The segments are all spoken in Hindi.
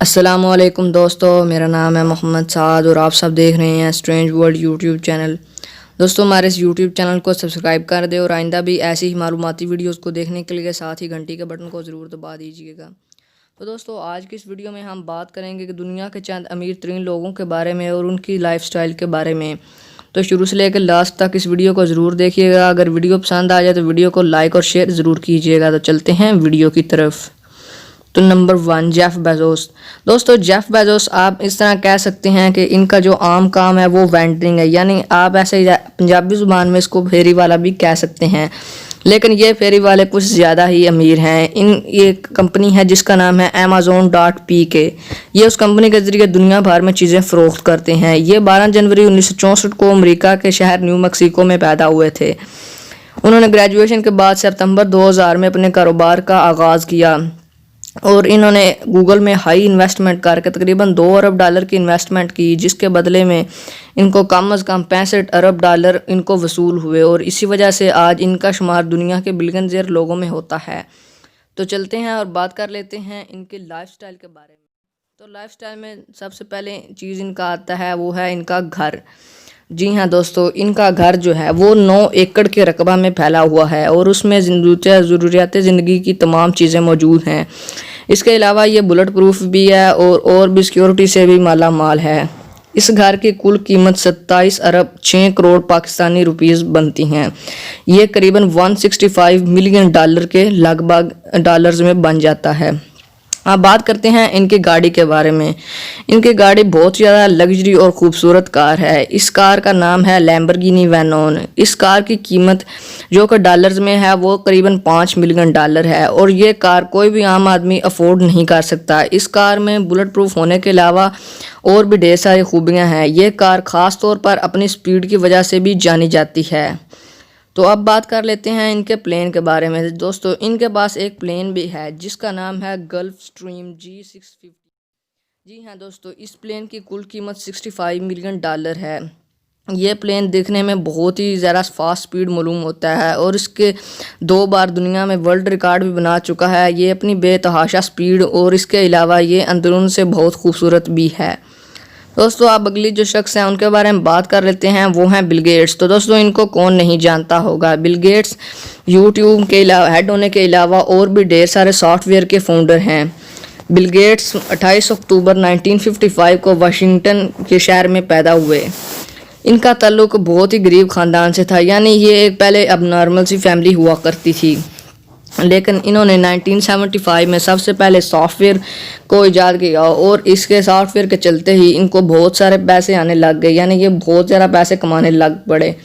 अस्सलामुअलैकुम दोस्तों, मेरा नाम है मोहम्मद साद और आप सब देख रहे हैं स्ट्रेंज वर्ल्ड यूट्यूब चैनल। दोस्तों, हमारे इस यूट्यूब चैनल को सब्सक्राइब कर दें और आइंदा भी ऐसी ही मालूमाती वीडियोस को देखने के लिए साथ ही घंटी के बटन को ज़रूर दबा दीजिएगा। तो दोस्तों, आज की इस वीडियो में हम बात करेंगे कि दुनिया के चंद अमीर तरीन लोगों के बारे में और उनकी लाइफस्टाइल के बारे में। तो शुरू से लेकर लास्ट तक इस वीडियो को ज़रूर देखिएगा। अगर वीडियो पसंद आ जाए तो वीडियो को लाइक और शेयर ज़रूर कीजिएगा। तो चलते हैं वीडियो की तरफ। तो नंबर 1, जेफ बेजोस। दोस्तों, जेफ बेजोस आप इस तरह कह सकते हैं कि इनका जो आम काम है वो वेंडरिंग है, यानी आप ऐसे पंजाबी ज़ुबान में इसको फेरी वाला भी कह सकते हैं, लेकिन ये फेरी वाले कुछ ज़्यादा ही अमीर हैं। ये कंपनी है जिसका नाम है amazon.pk। ये उस कंपनी के ज़रिए दुनिया भर में चीज़ें फ़रोख्त करते हैं। ये 12 जनवरी 1964 को अमेरिका के शहर न्यू मैक्सिको में पैदा हुए थे। उन्होंने ग्रेजुएशन के बाद सितंबर 2000 में अपने कारोबार का आगाज़ किया और इन्होंने गूगल में हाई इन्वेस्टमेंट करके तकरीबन $2 अरब की इन्वेस्टमेंट की, जिसके बदले में इनको कम अज़ कम $65 अरब इनको वसूल हुए और इसी वजह से आज इनका शुमार दुनिया के बिलियनर लोगों में होता है। तो चलते हैं और बात कर लेते हैं इनके लाइफस्टाइल के बारे में। तो लाइफस्टाइल में सबसे पहले चीज़ इनका आता है वो है इनका घर। जी हाँ दोस्तों, इनका घर जो है वो 9 एकड़ के रकबा में फैला हुआ है और उसमें ज़रूरियात ज़िंदगी की तमाम चीज़ें मौजूद हैं। इसके अलावा ये बुलेट प्रूफ भी है और भी सिक्योरिटी से भी माला माल है। इस घर की कुल कीमत 27 अरब 6 करोड़ पाकिस्तानी रुपीस बनती हैं। ये करीबन $165 मिलियन के लगभग डॉलर्स में बन जाता है। अब बात करते हैं इनकी गाड़ी के बारे में। इनकी गाड़ी बहुत ज़्यादा लग्जरी और ख़ूबसूरत कार है। इस कार का नाम है लैम्बोर्गिनी वेनॉन। इस कार की कीमत जो कि डॉलर्स में है वो करीबन $5 मिलियन है और ये कार कोई भी आम आदमी अफोर्ड नहीं कर सकता। इस कार में बुलेट प्रूफ होने के अलावा और भी ढेर सारी खूबियाँ हैं। ये कार ख़ास तौर पर अपनी स्पीड की वजह से भी जानी जाती है। तो अब बात कर लेते हैं इनके प्लेन के बारे में। दोस्तों, इनके पास एक प्लेन भी है जिसका नाम है गल्फ स्ट्रीम G650। जी हाँ दोस्तों, इस प्लेन की कुल कीमत $65 मिलियन है। ये प्लेन देखने में बहुत ही ज़्यादा फास्ट स्पीड मालूम होता है और इसके 2 बार दुनिया में वर्ल्ड रिकॉर्ड भी बना चुका है। ये अपनी बेतहाशा स्पीड और इसके अलावा ये अंदरून से बहुत खूबसूरत भी है। दोस्तों, आप अगली जो शख्स हैं उनके बारे में बात कर लेते हैं, वो हैं बिल गेट्स। तो दोस्तों, इनको कौन नहीं जानता होगा। बिल गेट्स यूट्यूब के अलावा हेड होने के अलावा और भी ढेर सारे सॉफ्टवेयर के फाउंडर हैं। बिल गेट्स 28 अक्टूबर 1955 को वाशिंगटन के शहर में पैदा हुए। इनका ताल्लुक बहुत ही गरीब ख़ानदान से था, यानी ये एक पहले अब नॉर्मल सी फैमिली हुआ करती थी, लेकिन इन्होंने 1975 में सबसे पहले सॉफ्टवेयर को ईजाद किया और इसके सॉफ्टवेयर के चलते ही इनको बहुत सारे पैसे आने लग गए, यानी ये बहुत ज़्यादा पैसे कमाने लग पड़े।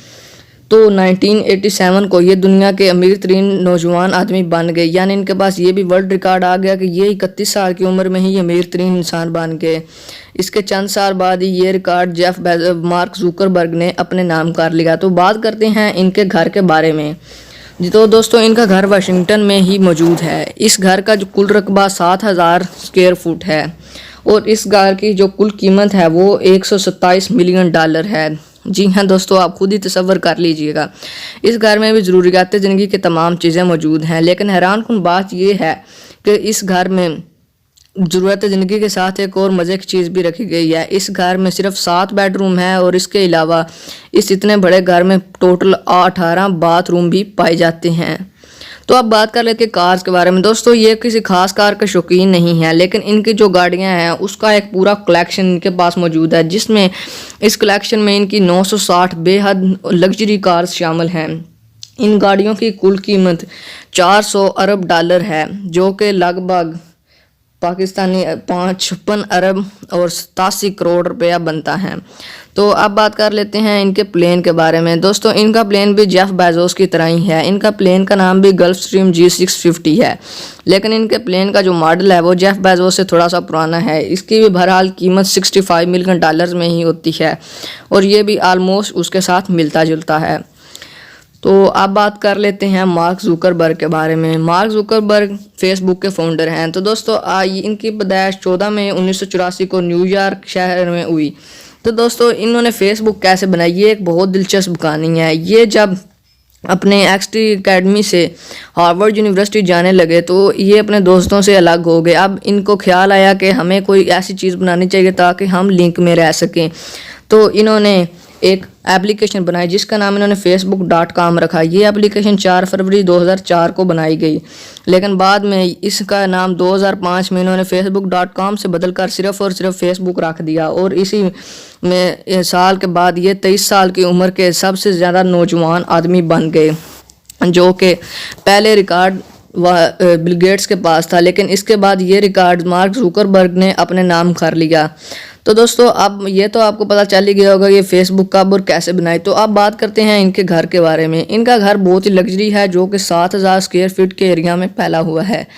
तो 1987 को ये दुनिया के अमीर तरीन नौजवान आदमी बन गए, यानी इनके पास ये भी वर्ल्ड रिकॉर्ड आ गया कि ये 31 साल की उम्र में ही अमीर तरीन इंसान बन गए। इसके चंद साल बाद ही ये रिकॉर्ड मार्क जुकरबर्ग ने अपने नाम कर लिया। तो बात करते हैं इनके घर के बारे में। जी तो दोस्तों, इनका घर वाशिंगटन में ही मौजूद है। इस घर का जो कुल रकबा 7000 स्क्वायर फुट है और इस घर की जो कुल कीमत है वो $127 मिलियन है। जी हाँ दोस्तों, आप खुद ही तसव्वुर कर लीजिएगा। इस घर में भी ज़रूरियात ज़िंदगी की तमाम चीज़ें मौजूद हैं, लेकिन हैरानकुन बात यह है कि इस घर में ज़रूरत ज़िंदगी के साथ एक और मज़े की चीज़ भी रखी गई है। इस घर में सिर्फ 7 बेडरूम है और इसके अलावा इस इतने बड़े घर में टोटल 18 बाथरूम भी पाए जाते हैं। तो अब बात कर लेते हैं कार्स के बारे में। दोस्तों, ये किसी खास कार के शौकीन नहीं है, लेकिन इनकी जो गाड़ियां हैं उसका एक पूरा कलेक्शन इनके पास मौजूद है, जिसमें इस कलेक्शन में इनकी 960 बेहद लग्जरी कार्स शामिल हैं। इन गाड़ियों की कुल कीमत $400 अरब है, जो कि लगभग पाकिस्तानी 56 अरब और 87 करोड़ रुपया बनता है। तो अब बात कर लेते हैं इनके प्लेन के बारे में। दोस्तों, इनका प्लेन भी जेफ बेजोस की तरह ही है। इनका प्लेन का नाम भी गल्फ स्ट्रीम G650 है, लेकिन इनके प्लेन का जो मॉडल है वो जेफ बेजोस से थोड़ा सा पुराना है। इसकी भी बहरहाल कीमत $65 मिलियन में ही होती है और ये भी आलमोस्ट उसके साथ मिलता जुलता है। तो अब बात कर लेते हैं मार्क जुकरबर्ग के बारे में। मार्क जुकरबर्ग फेसबुक के फाउंडर हैं। तो दोस्तों, इनकी पैदाइश 14 मई 1984 को न्यूयॉर्क शहर में हुई। तो दोस्तों, इन्होंने फेसबुक कैसे बनाई, ये एक बहुत दिलचस्प कहानी है। ये जब अपने एक्सटी एकेडमी से हार्वर्ड यूनिवर्सिटी जाने लगे तो ये अपने दोस्तों से अलग हो गए। अब इनको ख्याल आया कि हमें कोई ऐसी चीज़ बनानी चाहिए ताकि हम लिंक में रह सकें। तो इन्होंने एक एप्लीकेशन बनाई जिसका नाम इन्होंने facebook.com रखा। ये एप्लीकेशन 4 फरवरी 2004 को बनाई गई, लेकिन बाद में इसका नाम 2005 में इन्होंने facebook.com से बदलकर सिर्फ और सिर्फ फेसबुक रख दिया। और इसी में साल के बाद ये 23 साल की उम्र के सबसे ज़्यादा नौजवान आदमी बन गए, जो कि पहले रिकॉर्ड बिल गेट्स के पास था, लेकिन इसके बाद ये रिकॉर्ड मार्क जुकरबर्ग ने अपने नाम कर लिया। तो दोस्तों अब ये तो आपको पता चल ही गया होगा ये फेसबुक कब और कैसे बनाई। तो अब बात करते हैं इनके घर के बारे में। इनका घर बहुत ही लग्जरी है, जो कि 7000 स्क्वायर फीट के एरिया में फैला हुआ है।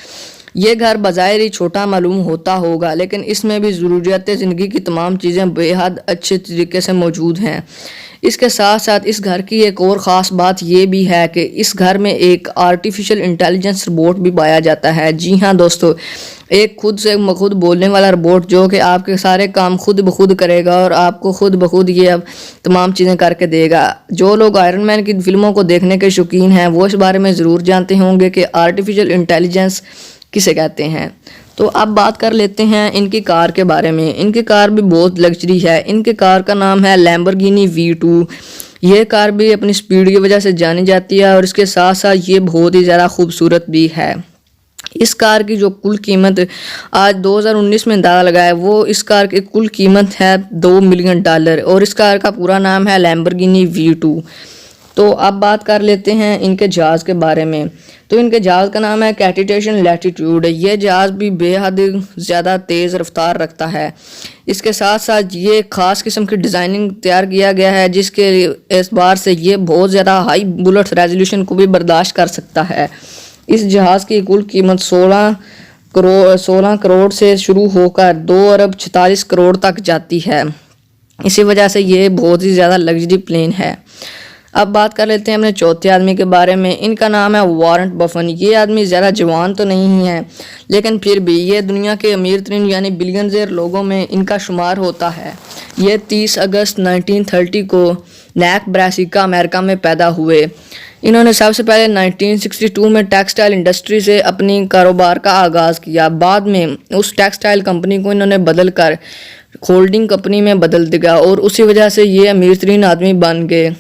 ये घर बज़ाहिर ही छोटा मालूम होता होगा, लेकिन इसमें भी ज़रूरियात ज़िंदगी की तमाम चीज़ें बेहद अच्छे तरीके से मौजूद हैं। इसके साथ साथ इस घर की एक और ख़ास बात ये भी है कि इस घर में एक आर्टिफिशियल इंटेलिजेंस रोबोट भी पाया जाता है। जी हाँ दोस्तों, एक खुद से खुद बोलने वाला रोबोट जो कि आपके सारे काम खुद ब खुद करेगा और आपको खुद ब खुद ये अब तमाम चीज़ें करके देगा। जो लोग आयरन मैन की फिल्मों को देखने के शौकीन हैं वो इस बारे में ज़रूर जानते होंगे कि आर्टिफिशियल इंटेलिजेंस किसे कहते हैं। तो अब बात कर लेते हैं इनकी कार के बारे में। इनकी कार भी बहुत लग्जरी है। इनकी कार का नाम है लैम्बोर्गिनी V2। ये कार भी अपनी स्पीड की वजह से जानी जाती है और इसके साथ साथ ये बहुत ही ज़्यादा खूबसूरत भी है। इस कार की जो कुल कीमत आज 2019 में अंदाज़ा लगाया वो इस कार की कुल कीमत है $2 मिलियन और इस कार का पूरा नाम है लैम्बोर्गिनी V2। तो अब बात कर लेते हैं इनके जहाज़ के बारे में। तो इनके जहाज़ का नाम है कैटिटेशन लैटिट्यूड। ये जहाज़ भी बेहद ज़्यादा तेज़ रफ्तार रखता है। इसके साथ साथ ये ख़ास किस्म की डिज़ाइनिंग तैयार किया गया है जिसके इस बार से ये बहुत ज़्यादा हाई बुलेट रेजोल्यूशन को भी बर्दाश्त कर सकता है। इस जहाज़ की कुल कीमत 16 करोड़ से शुरू होकर 2 अरब 46 करोड़ तक जाती है। इसी वजह से ये बहुत ही ज़्यादा लग्जरी प्लेन है। अब बात कर लेते हैं अपने चौथे आदमी के बारे में। इनका नाम है वॉरेन बफन। ये आदमी ज़्यादा जवान तो नहीं है, लेकिन फिर भी ये दुनिया के अमीर तरीन यानी बिलियनज़ेर लोगों में इनका शुमार होता है। ये 30 अगस्त 1930 को नेब्रास्का अमेरिका में पैदा हुए। इन्होंने सबसे पहले 1962 में टेक्सटाइल इंडस्ट्री से अपनी कारोबार का आगाज़ किया। बाद में उस टेक्सटाइल कंपनी को इन्होंने बदल कर होल्डिंग कंपनी में बदल दिया और उसी वजह से ये अमीर तरीन आदमी बन गए।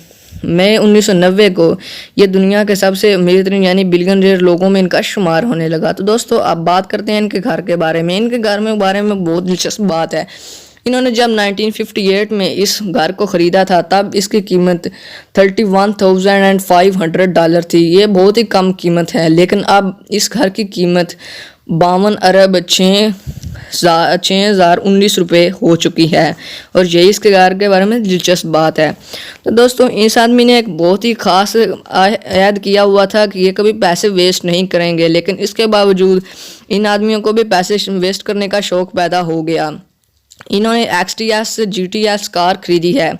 मई 1990 को ये दुनिया के सबसे अमीर तरीन यानी बिलियनर लोगों में इनका शुमार होने लगा। तो दोस्तों अब बात करते हैं इनके घर के बारे में। इनके घर में बारे में बहुत दिलचस्प बात है। इन्होंने जब 1958 में इस घर को ख़रीदा था तब इसकी कीमत $31,500 थी। ये बहुत ही कम कीमत है, लेकिन अब इस घर की कीमत 52 अरब 6,019 रुपये हो चुकी है और यही इसके घर के बारे में दिलचस्प बात है। तो दोस्तों इस आदमी ने एक बहुत ही ख़ास ऐड किया हुआ था कि ये कभी पैसे वेस्ट नहीं करेंगे, लेकिन इसके बावजूद इन आदमियों को भी पैसे वेस्ट करने का शौक़ पैदा हो गया। इन्होंने XTS GTS कार खरीदी है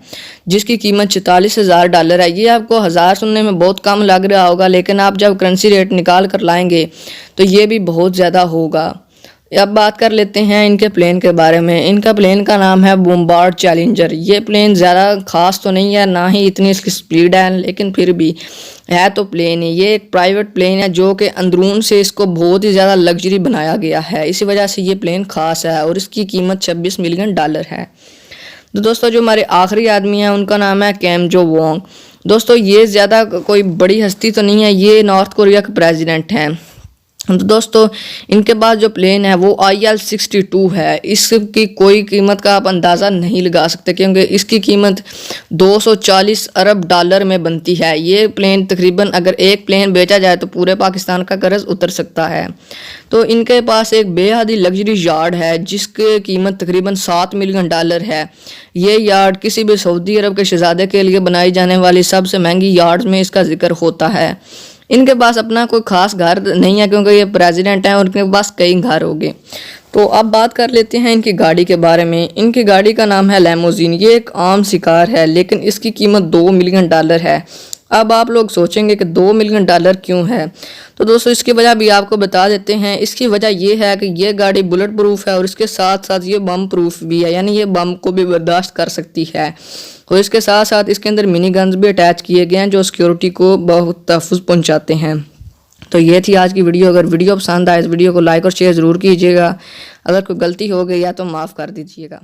जिसकी कीमत $44,000 है। ये आपको 1000 सुनने में बहुत कम लग रहा होगा, लेकिन आप जब करेंसी रेट निकाल कर लाएंगे तो ये भी बहुत ज़्यादा होगा। अब बात कर लेते हैं इनके प्लेन के बारे में। इनका प्लेन का नाम है बॉम्बार्ड चैलेंजर। ये प्लेन ज़्यादा ख़ास तो नहीं है, ना ही इतनी इसकी स्पीड है, लेकिन फिर भी है तो प्लेन है। ये एक प्राइवेट प्लेन है जो कि अंदरून से इसको बहुत ही ज़्यादा लग्जरी बनाया गया है। इसी वजह से ये प्लेन ख़ास है और इसकी कीमत $26 मिलियन है। तो दोस्तों जो हमारे आखिरी आदमी हैं उनका नाम है किम जो वोंग। दोस्तों ये ज़्यादा कोई बड़ी हस्ती तो नहीं है, ये नॉर्थ कोरिया के प्रेसिडेंट हैं। तो दोस्तों इनके पास जो प्लेन है वो IL-62 है। इसकी कोई कीमत का आप अंदाज़ा नहीं लगा सकते क्योंकि इसकी कीमत $240 अरब में बनती है। ये प्लेन तकरीबन अगर एक प्लेन बेचा जाए तो पूरे पाकिस्तान का कर्ज उतर सकता है। तो इनके पास एक बेहद ही लग्जरी यार्ड है जिसकी कीमत तकरीबन $7 मिलियन है। ये यार्ड किसी भी सऊदी अरब के शहजादे के लिए बनाई जाने वाली सबसे महंगी यार्ड में इसका जिक्र होता है। इनके पास अपना कोई ख़ास घर नहीं है क्योंकि ये प्रेसिडेंट हैं और इनके पास कई घर होंगे। तो अब बात कर लेते हैं इनकी गाड़ी के बारे में। इनकी गाड़ी का नाम है लैमोजीन। ये एक आम सी कार है, लेकिन इसकी कीमत $2 मिलियन है। अब आप लोग सोचेंगे कि $2 मिलियन क्यों है, तो दोस्तों इसकी वजह भी आपको बता देते हैं। इसकी वजह ये है कि ये गाड़ी बुलेट प्रूफ है और इसके साथ साथ ये बम प्रूफ भी है, यानी ये बम को भी बर्दाश्त कर सकती है। और इसके साथ साथ इसके अंदर मिनी गन्स भी अटैच किए गए हैं जो सिक्योरिटी को बहुत तहफ़्फ़ुज़ पहुँचाते हैं। तो ये थी आज की वीडियो। अगर वीडियो पसंद आए इस वीडियो को लाइक और शेयर ज़रूर कीजिएगा। अगर कोई गलती हो गई या तो माफ़ कर दीजिएगा।